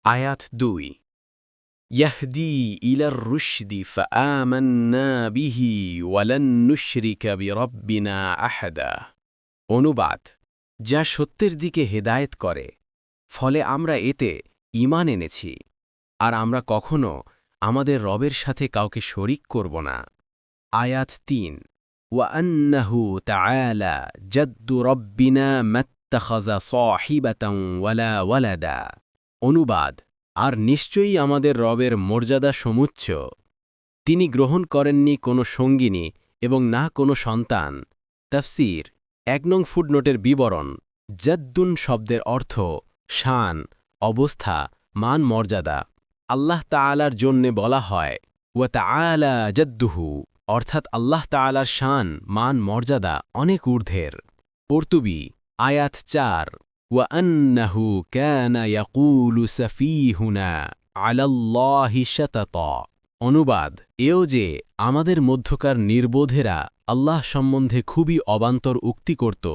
আয়াত ২ ইয়াহদি ইলার রুশদি ফাআমান্না বিহি ওয়ালান নুশরিকা বিরব্বিনা আহাদা। অনুবাদ: যা সত্যের দিকে হেদায়েত করে, ফলে আমরা এতে ঈমান এনেছি, আর আমরা কখনো আমাদের রবের সাথে কাউকে শরিক করব না। আয়াত ৩ ওয়ান্নাহু তাআলা জাদ্দু রব্বিনা মাত্তাখাযা সাহিবাতান ওয়ালা ওয়ালাদা। অনুবাদ: আর নিশ্চয়ই আমাদের রবের মর্যাদা সমুচ্চ, তিনি গ্রহণ করেননি কোনো সঙ্গিনী এবং না কোনো সন্তান। তাফসীর: ১ নং ফুটনোটের বিবরণ। জাদ্দুন শব্দের অর্থ শান, অবস্থা, মান, মর্যাদা। আল্লাহ তাআলার জন্যে বলা হয় ওয়া তাআলা জাদ্দুহু, অর্থাৎ আল্লাহ তাআলার শান, মান, মর্যাদা অনেক ঊর্ধ্বের। কর্তুবী। আয়াত ৪ ওয়ান্নাহু কানা ইয়াকুলু সাফীহুনা আলাল্লাহি শাতাতা। অনুবাদ: এও যে আমাদের মধ্যকার নির্বোধেরা আল্লাহ সম্বন্ধে খুবই অবান্তর উক্তি করত।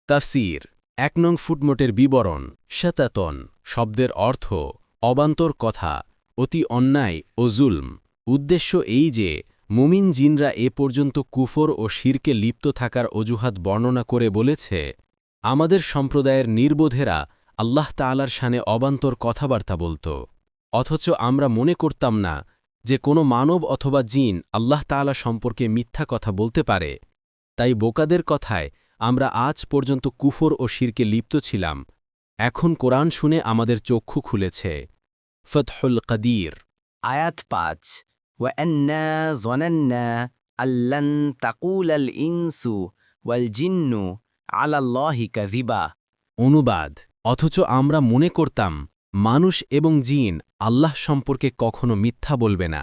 তাফসীর: ১ নং ফুটনোটের বিবরণ। শাতাতন শব্দের অর্থ অবান্তর কথা, অতি অন্যায় ও জুলম। উদ্দেশ্য এই যে মুমিন জিনরা এ পর্যন্ত কুফর ও শিরকে লিপ্ত থাকার অজুহাত বর্ণনা করে বলেছে, আমাদের সম্প্রদায়ের নির্বোধেরা আল্লাহ তাআলার শানে অবান্তর কথাবার্তা বলত, অথচ আমরা মনে করতাম না যে কোনো মানব অথবা জিন আল্লাহ তাআলা সম্পর্কে মিথ্যা কথা বলতে পারে। তাই বোকাদের কথায় আমরা আজ পর্যন্ত কুফর ও শিরকে লিপ্ত ছিলাম। এখন কোরআন শুনে আমাদের চক্ষু খুলেছে। ফতহুল কদির। আয়াত ৫ ওয়ান্না যনান্না আল্লান তাকুলাল ইনসু ওয়াল জিন্নু আলাল্লাহি কাযিবা। অনুবাদ: অথচ আমরা মনে করতাম মানুষ এবং জিন আল্লাহ সম্পর্কে কখনো মিথ্যা বলবে না।